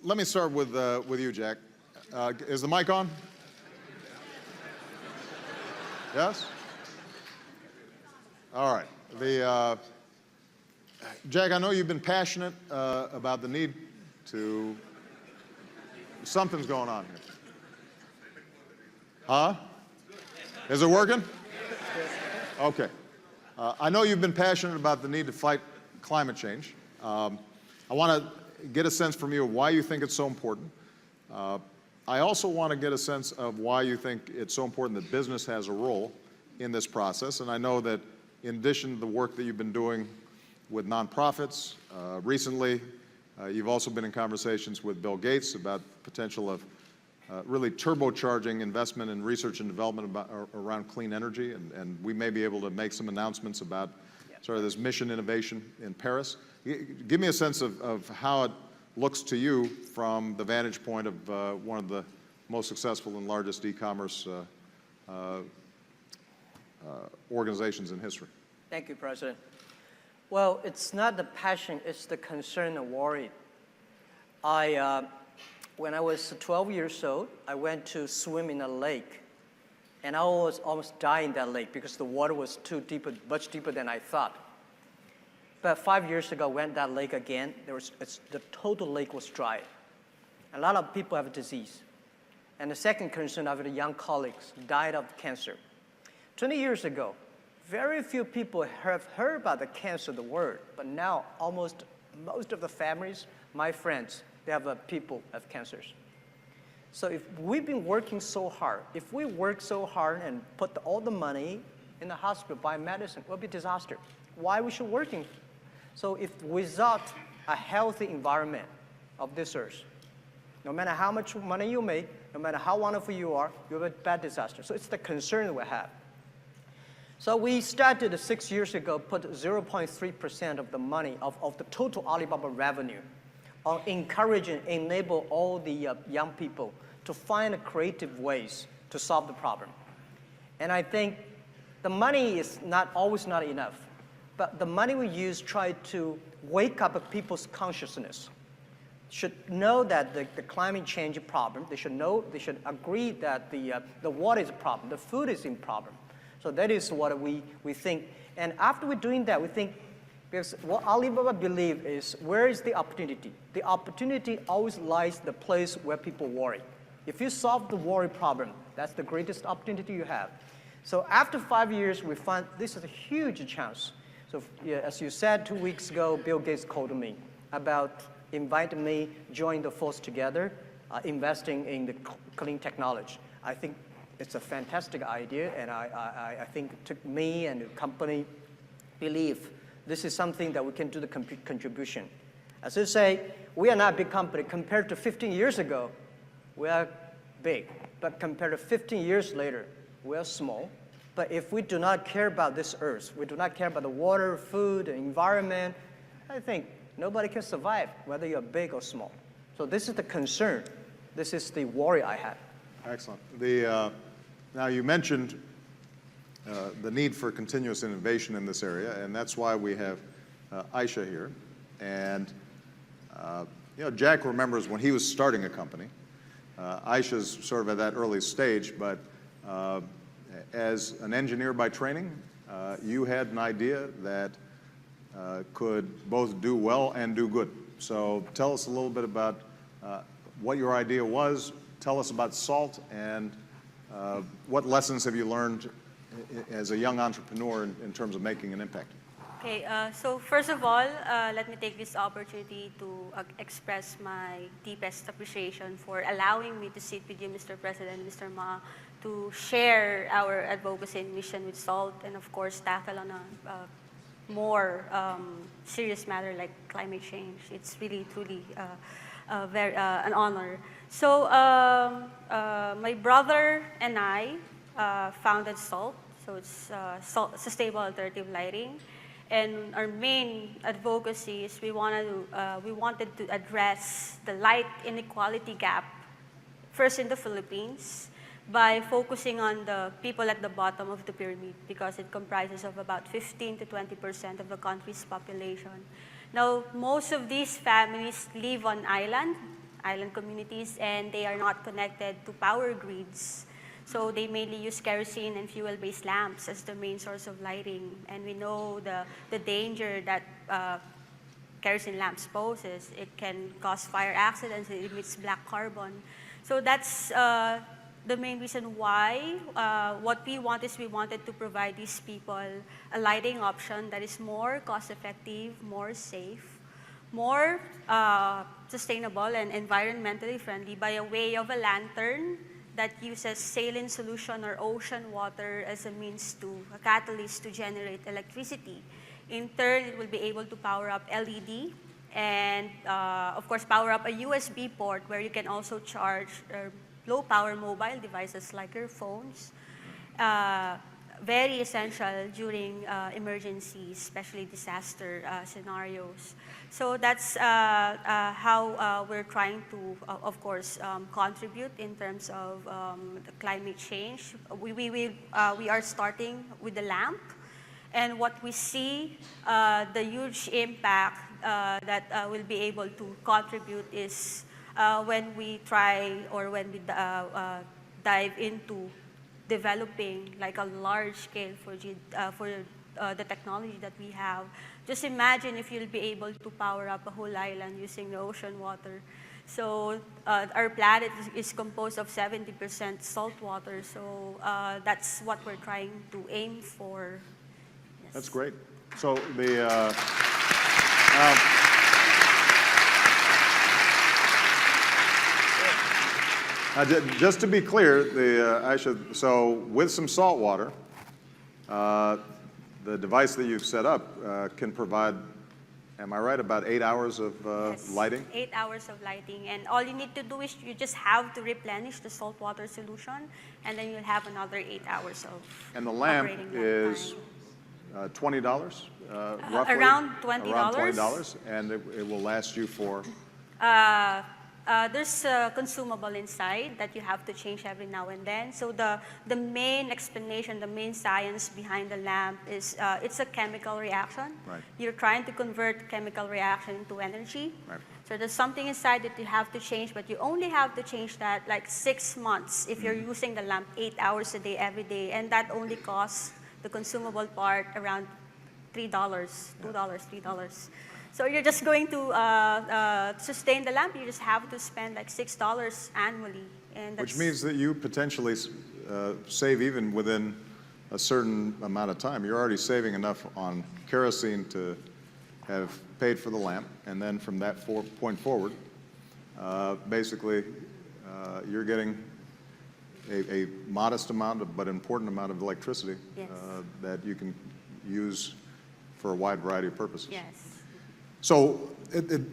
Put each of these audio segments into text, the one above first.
let me start with you, Jack. Is the mic on? Yes? All right. Jack, I know you've been passionate about the need to... Something's going on here. Huh? Is it working? Okay. I know you've been passionate about the need to fight climate change. I want to get a sense from you of why you think it's so important. I also want to get a sense of why you think it's so important that business has a role in this process. And I know that in addition to the work that you've been doing with nonprofits, recently you've also been in conversations with Bill Gates about potential of really turbocharging investment in research and development around clean energy, and we may be able to make some announcements about sort of this mission innovation in Paris. Give me a sense of how it looks to you from the vantage point of one of the most successful and largest e-commerce organizations in history. Thank you, President. Well, it's not the passion, it's the concern and worry. When I was 12 years old, I went to swim in a lake, and I was almost dying in that lake because the water was too deep, much deeper than I thought. But 5 years ago, I went that lake again. The total lake was dry. A lot of people have a disease. And the second concern, I have young colleagues died of cancer. 20 years ago, very few people have heard about the cancer, the word, but now most of the families, my friends, they have people have cancers. So if we've been working so hard, if we work so hard and put all the money in the hospital, buy medicine, it will be a disaster. Why we should working? So if without a healthy environment of this earth, no matter how much money you make, no matter how wonderful you are, you have a bad disaster. So it's the concern we have. So we started 6 years ago, put 0.3% of the money of the total Alibaba revenue on encouraging, enable all the young people to find creative ways to solve the problem. And I think the money is always not enough, but the money we use try to wake up people's consciousness. Should know that the climate change problem. They should agree that the water is a problem, the food is a problem. So that is what we think. And after we're doing that, we think, because what Alibaba believes is, where is the opportunity? The opportunity always lies the place where people worry. If you solve the worry problem, that's the greatest opportunity you have. So after 5 years, we find this is a huge chance. So as you said 2 weeks ago, Bill Gates called me about inviting me, join the force together, investing in the clean technology. I think it's a fantastic idea, and I think it took me and the company believe this is something that we can do the contribution. As I say, we are not a big company. Compared to 15 years ago, we are big. But compared to 15 years later, we are small. But if we do not care about this earth, we do not care about the water, food, the environment, I think nobody can survive, whether you're big or small. So this is the concern. This is the worry I have. Excellent. Now you mentioned the need for continuous innovation in this area, and that's why we have Aisha here. And Jack remembers when he was starting a company. Aisha's sort of at that early stage, but as an engineer by training, you had an idea that could both do well and do good. So tell us a little bit about what your idea was. Tell us about salt, and what lessons have you learned as a young entrepreneur in terms of making an impact? Okay, so first of all, let me take this opportunity to express my deepest appreciation for allowing me to sit with you, Mr. President, Mr. Ma, to share our advocacy and mission with SALT, and of course tackle on a more serious matter like climate change. It's really, truly an honor. So my brother and I founded SALT, so it's Sustainable Alternative Lighting. And our main advocacy is we wanted to address the light inequality gap, first in the Philippines, by focusing on the people at the bottom of the pyramid, because it comprises of about 15 to 20% of the country's population. Now, most of these families live on island communities, and they are not connected to power grids. So they mainly use kerosene and fuel-based lamps as the main source of lighting. And we know the danger that kerosene lamps poses. It can cause fire accidents, it emits black carbon. So that's the main reason why what we want is we wanted to provide these people a lighting option that is more cost-effective, more safe, more sustainable and environmentally friendly by a way of a lantern that uses saline solution or ocean water as a means a catalyst to generate electricity. In turn, it will be able to power up LED and, of course, power up a USB port where you can also charge low-power mobile devices like your phones. Very essential during emergencies, especially disaster scenarios. So that's how we're trying to, of course, contribute in terms of the climate change. We are starting with the lamp. And what we see, the huge impact that we'll be able to contribute is when we try or when we dive into developing like a large scale for the technology that we have. Just imagine if you'll be able to power up a whole island using the ocean water. So our planet is composed of 70% salt water. So that's what we're trying to aim for. Yes. That's great. So just to be clear, Aisha, so with some salt water, the device that you've set up can provide, am I right, about 8 hours of Yes, lighting? 8 hours of lighting. And all you need to do is you just have to replenish the saltwater solution, and then you'll have another 8 hours of And the lamp operating is $20, roughly? Around $20. Around $20, and it will last you for? There's a consumable inside that you have to change every now and then. So the main explanation, the main science behind the lamp is it's a chemical reaction. Right. You're trying to convert chemical reaction into energy. Right. So there's something inside that you have to change, but you only have to change that like 6 months if you're using the lamp 8 hours a day, every day. And that only costs the consumable part around $3, $2, $3. So you're just going to sustain the lamp. You just have to spend like $6 annually, and that's, Which means that you potentially save even within a certain amount of time. You're already saving enough on kerosene to have paid for the lamp, and then from that point forward, basically, you're getting a modest amount of, but important amount of electricity. Yes. That you can use for a wide variety of purposes. yes. So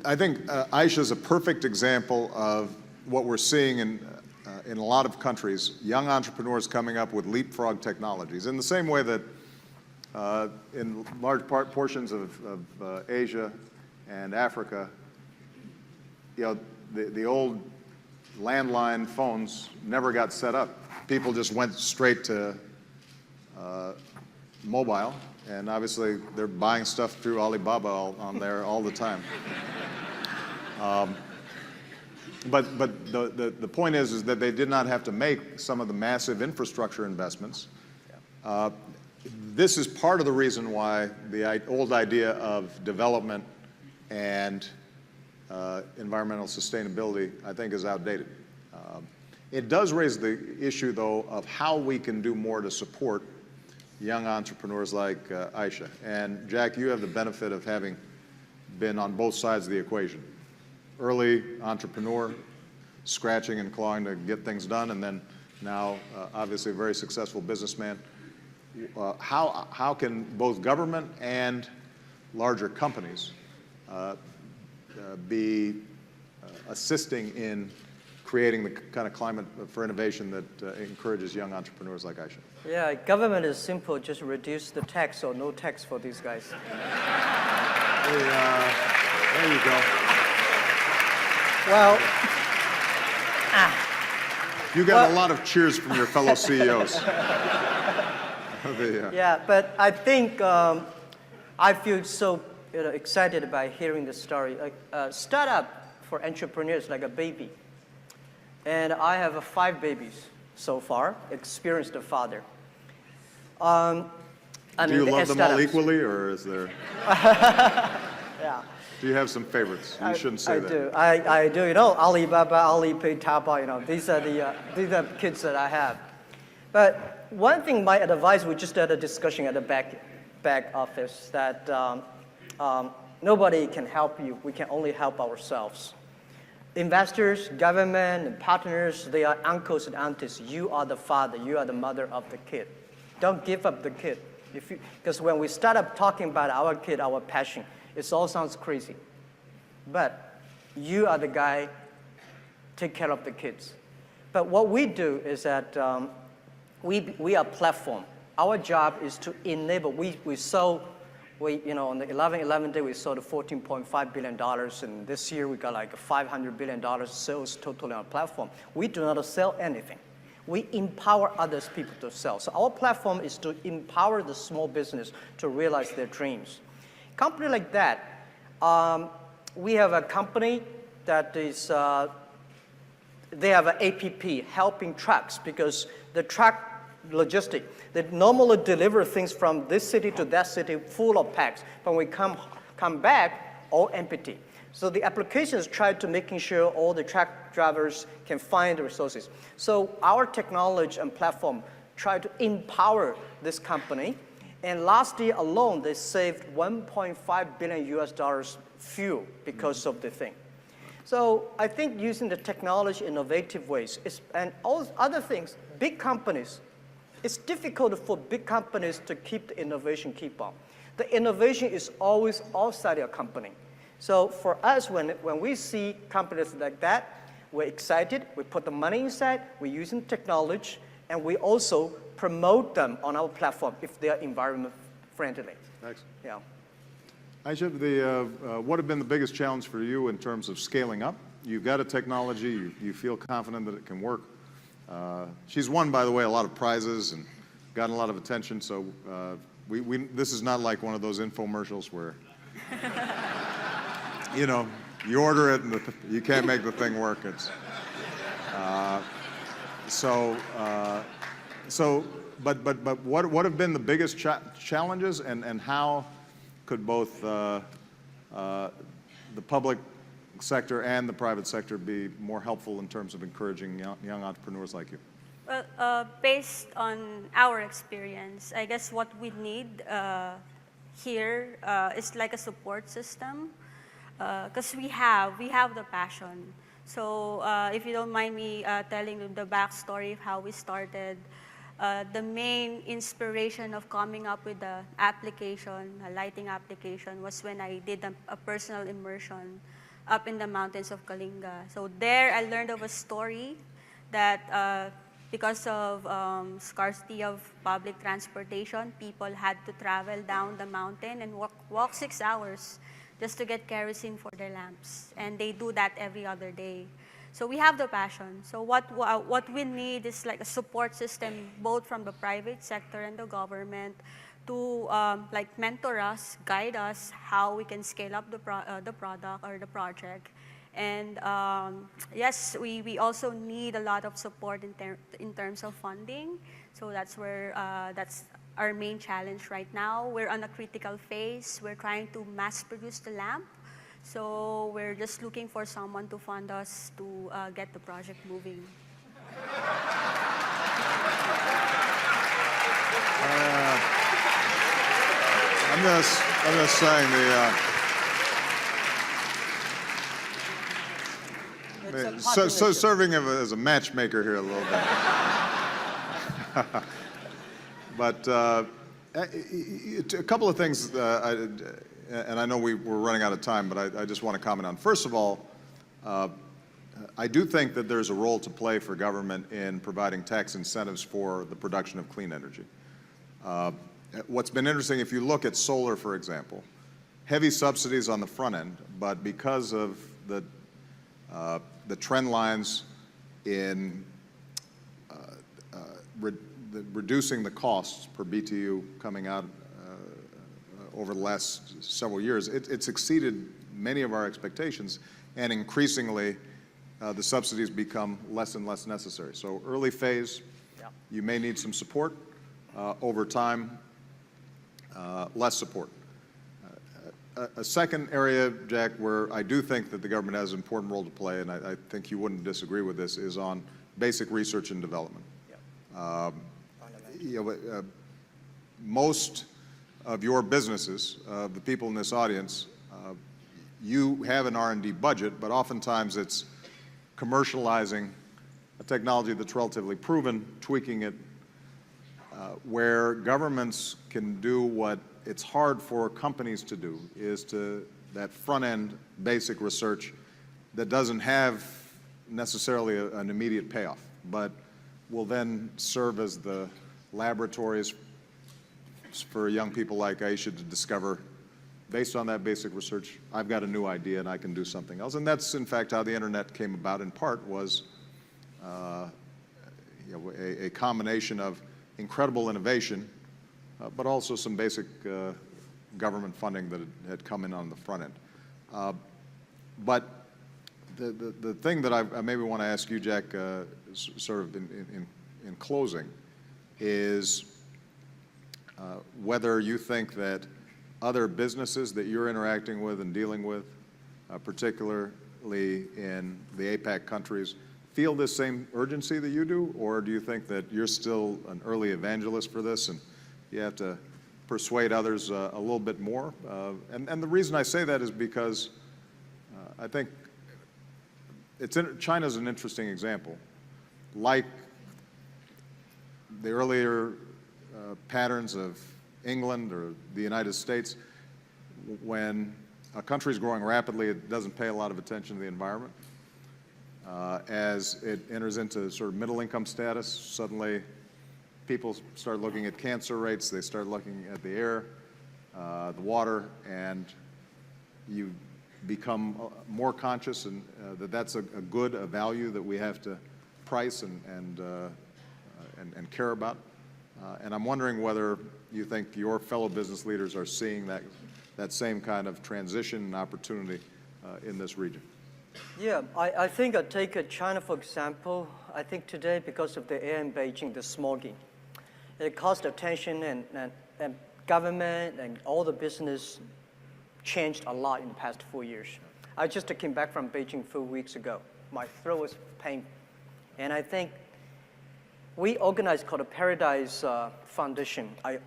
I think Aisha is a perfect example of what we're seeing in a lot of countries, young entrepreneurs coming up with leapfrog technologies. In the same way that in large portions of Asia and Africa, you know, the old landline phones never got set up. People just went straight to mobile. And obviously, they're buying stuff through Alibaba on there all the time. But the point is that they did not have to make some of the massive infrastructure investments. This is part of the reason why the old idea of development and environmental sustainability, I think, is outdated. It does raise the issue, though, of how we can do more to support young entrepreneurs like Aisha. And Jack, you have the benefit of having been on both sides of the equation. Early entrepreneur, scratching and clawing to get things done, and then now obviously a very successful businessman. How can both government and larger companies be assisting in creating the kind of climate for innovation that encourages young entrepreneurs like Aisha? Yeah, government is simple, just reduce the tax or no tax for these guys. There you go. Well, You got a lot of cheers from your fellow CEOs. yeah, but I think I feel so excited by hearing the story. Startup for entrepreneurs like a baby. And I have 5 babies so far, experienced father. Do you love them all equally, or is there? Yeah. Do you have some favorites? You shouldn't say that. I do. You know, Alibaba, Alipay, Taobao. You know, these are the kids that I have. But one thing, my advice, we just had a discussion at the back office that nobody can help you. We can only help ourselves. Investors, government, and partners, they are uncles and aunties. You are the father. You are the mother of the kid. Don't give up the kid. Because when we start up talking about our kid, our passion, it all sounds crazy. But you are the guy, take care of the kids. But what we do is that we are a platform. Our job is to enable. On the 11/11 day, we sold $14.5 billion, and this year we got like $500 billion sales totally on our platform. We do not sell anything. We empower others people to sell. So our platform is to empower the small business to realize their dreams. Company like that, we have a company that is, they have an APP helping trucks because the truck logistic, they normally deliver things from this city to that city full of packs. But when we come back, all empty. So the applications try to making sure all the truck drivers can find the resources. So our technology and platform try to empower this company. And last year alone, they saved $1.5 billion US fuel because of the thing. So I think using the technology in innovative ways, and all other things, big companies, it's difficult for big companies to keep the innovation keep on. The innovation is always outside your company. So for us, when we see companies like that, we're excited, we put the money inside, we're using technology, and we also promote them on our platform if they are environment friendly. Thanks. Yeah. Aisha, what have been the biggest challenge for you in terms of scaling up? You've got a technology, you feel confident that it can work. She's won, by the way, a lot of prizes and gotten a lot of attention, so this is not like one of those infomercials where you order it and you can't make the thing work. But what have been the biggest challenges, and how could both the public sector and the private sector be more helpful in terms of encouraging young entrepreneurs like you? Well, based on our experience, I guess what we need here is like a support system, because we have the passion. So if you don't mind me telling the backstory of how we started, the main inspiration of coming up with the application, a lighting application, was when I did a personal immersion up in the mountains of Kalinga. So there I learned of a story that because of scarcity of public transportation, people had to travel down the mountain and walk 6 hours just to get kerosene for their lamps. And they do that every other day. So we have the passion. So what we need is like a support system, both from the private sector and the government, to like mentor us, guide us how we can scale up the product or the project. And yes, we also need a lot of support in terms of funding. So that's where that's our main challenge right now. We're on a critical phase. We're trying to mass produce the lamp. So we're just looking for someone to fund us to get the project moving. I'm just saying serving as a matchmaker here a little bit. But a couple of things, and I know we're running out of time, but I just want to comment on. First of all, I do think that there's a role to play for government in providing tax incentives for the production of clean energy. What's been interesting, if you look at solar, for example, heavy subsidies on the front end, but because of the trend lines in reducing the costs per BTU coming out over the last several years, it's exceeded many of our expectations. and increasingly the subsidies become less and less necessary. So early phase, Yeah. you may need some support. Over time, less support. A second area, Jack, where I do think that the government has an important role to play, and I think you wouldn't disagree with this, is on basic research and development. Yeah. Most of your businesses, the people in this audience, you have an R&D budget, but oftentimes it's commercializing a technology that's relatively proven, tweaking it, where governments can do what it's hard for companies to do, is to that front-end basic research that doesn't have necessarily an immediate payoff, but will then serve as the laboratories for young people like Aisha to discover, based on that basic research, I've got a new idea and I can do something else. And that's, in fact, how the internet came about, in part, was a combination of incredible innovation, but also some basic government funding that had come in on the front end. But the thing that I maybe want to ask you, Jack, sort of in closing, is whether you think that other businesses that you're interacting with and dealing with, particularly in the APAC countries, feel this same urgency that you do, or do you think that you're still an early evangelist for this and you have to persuade others a little bit more? And the reason I say that is because I think China's an interesting example. Like the earlier patterns of England or the United States, when a country is growing rapidly, it doesn't pay a lot of attention to the environment. As it enters into sort of middle income status, suddenly people start looking at cancer rates, they start looking at the air, the water, and you become more conscious and that that's a good, a value that we have to price and care about. And I'm wondering whether you think your fellow business leaders are seeing that same kind of transition and opportunity in this region. Yeah, I think I take China, for example. I think today, because of the air in Beijing, the smogging, it caused attention and government and all the business changed a lot in the past 4 years. I just came back from Beijing 4 weeks ago. My throat was painful. And I think we organized called a Paradise Foundation. I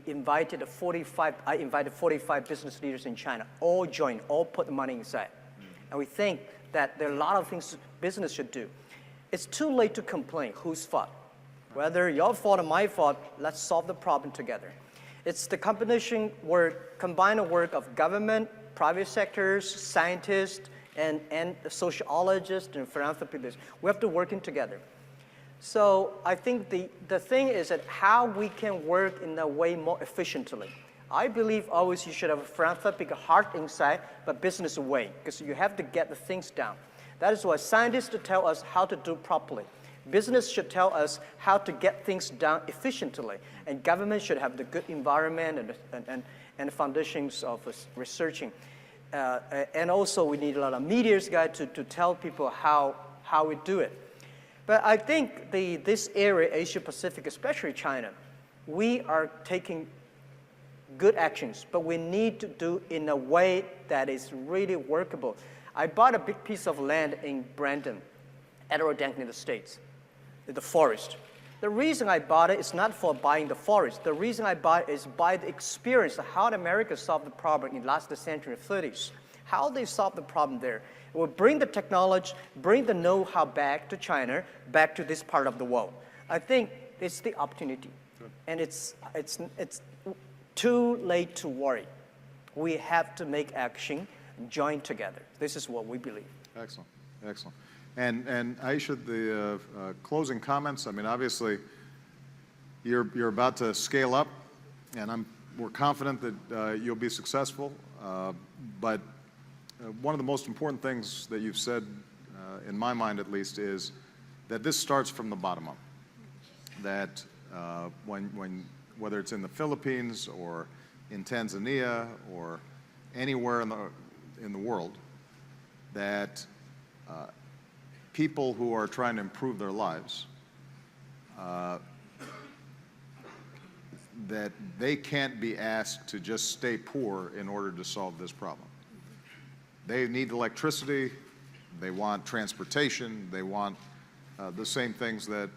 invited 45 business leaders in China. All joined, all put the money inside. And we think that there are a lot of things business should do. It's too late to complain whose fault. Whether your fault or my fault, let's solve the problem together. It's the combined work of government, private sectors, scientists, and sociologists and philanthropists. We have to work in together. So I think the thing is that how we can work in a way more efficiently. I believe always you should have a philanthropic heart inside, but business away, because you have to get the things down. That is why scientists tell us how to do properly. Business should tell us how to get things done efficiently, and government should have the good environment and foundations of researching. And also we need a lot of media guys to tell people how we do it. But I think this area, Asia Pacific, especially China, we are taking good actions, but we need to do in a way that is really workable. I bought a big piece of land in Brandon, Adirondack in the States, the forest. The reason I bought it is not for buying the forest. The reason I bought it is by the experience of how America solved the problem in the last century, 30s. How they solved the problem there. It will bring the technology, bring the know-how back to China, back to this part of the world. I think it's the opportunity. Sure. And it's too late to worry. We have to make action, join together. This is what we believe. Excellent, excellent. And Aisha, the closing comments. I mean, obviously, you're about to scale up, and we're confident that you'll be successful. But one of the most important things that you've said, in my mind at least, is that this starts from the bottom up. That whether it's in the Philippines or in Tanzania or anywhere in the world, that people who are trying to improve their lives, that they can't be asked to just stay poor in order to solve this problem. They need electricity, they want transportation, they want the same things that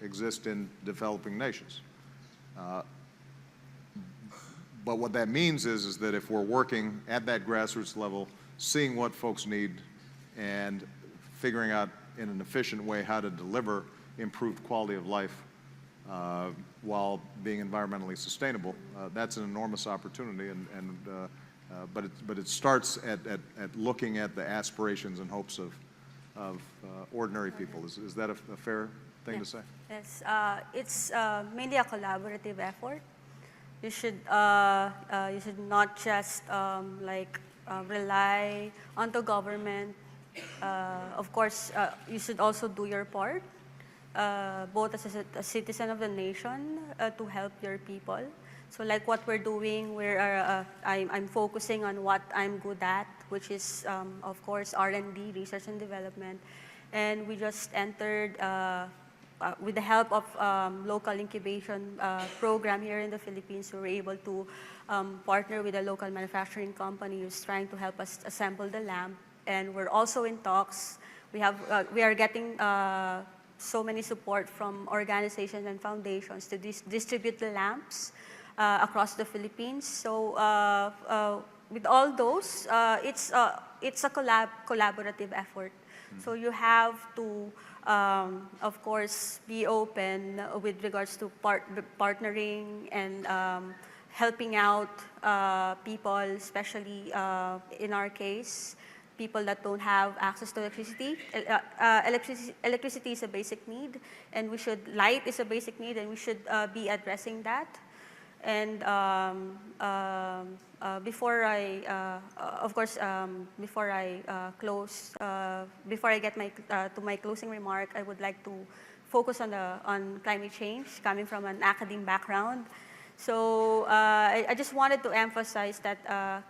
exist in developing nations. But what that means is that if we're working at that grassroots level, seeing what folks need and figuring out in an efficient way how to deliver improved quality of life while being environmentally sustainable, that's an enormous opportunity. But it starts at looking at the aspirations and hopes of ordinary people. Is that a fair thing to say? Yes, it's mainly a collaborative effort. You should not just rely on the government. Of course, you should also do your part, both as a citizen of the nation to help your people. So like what we're doing, I'm focusing on what I'm good at, which is, of course, R&D, research and development. And we just entered, with the help of local incubation program here in the Philippines, we were able to partner with a local manufacturing company who's trying to help us assemble the lamp. And we're also in talks. We are getting so many support from organizations and foundations to distribute the lamps across the Philippines. So with all those, it's a collaborative effort. So you have to, of course, be open with regards to partnering and helping out people, especially in our case, people that don't have access to electricity. Electricity is a basic need, and light is a basic need, and we should be addressing that. And before I get to my closing remark, I would like to focus on climate change, coming from an academic background. So I just wanted to emphasize that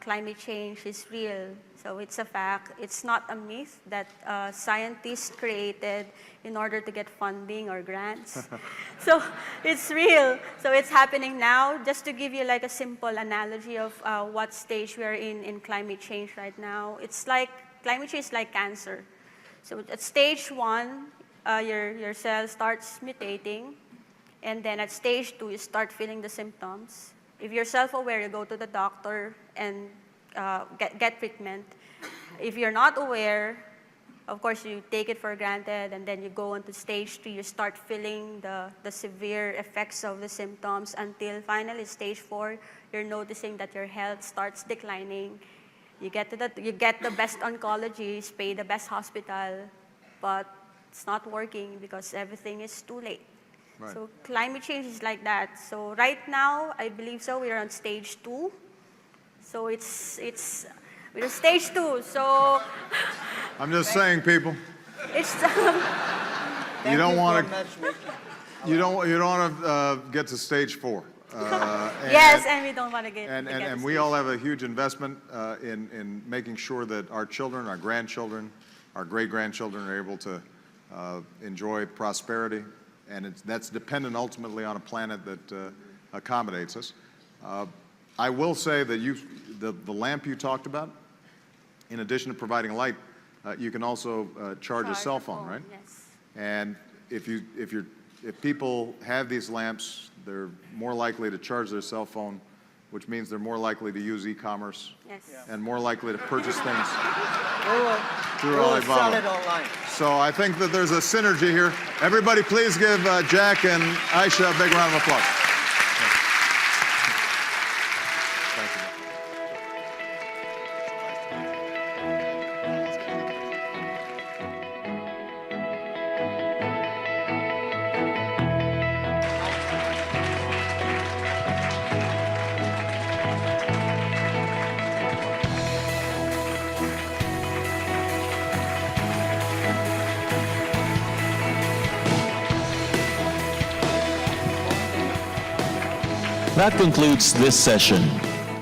climate change is real. So it's a fact. It's not a myth that scientists created in order to get funding or grants. So it's real. So it's happening now. Just to give you like a simple analogy of what stage we are in climate change right now, it's like climate change is like cancer. So at stage 1, your cell starts mutating. And then at stage 2, you start feeling the symptoms. If you're self-aware, you go to the doctor and get treatment. If you're not aware, of course, you take it for granted, and then you go on to stage 3, you start feeling the severe effects of the symptoms until finally stage 4, you're noticing that your health starts declining. You get the best oncologists, pay the best hospital, but it's not working because everything is too late. Right. So climate change is like that. So right now, I believe so, we're on stage 2. So we're stage 2. So I'm just saying, people. It's you don't want to get to stage 4. Yes, and we don't want to get. And we all have a huge investment in making sure that our children, our grandchildren, our great-grandchildren are able to enjoy prosperity. And that's dependent ultimately on a planet that accommodates us. I will say that the lamp you talked about, in addition to providing light, you can also charge a cell phone, right? Yes. And if people have these lamps, they're more likely to charge their cell phone, which means they're more likely to use e-commerce. Yes. Yeah. And more likely to purchase things through We'll Alibaba. sell it online. So I think that there's a synergy here. Everybody please give Jack and Aisha a big round of applause. Thank you. That concludes this session.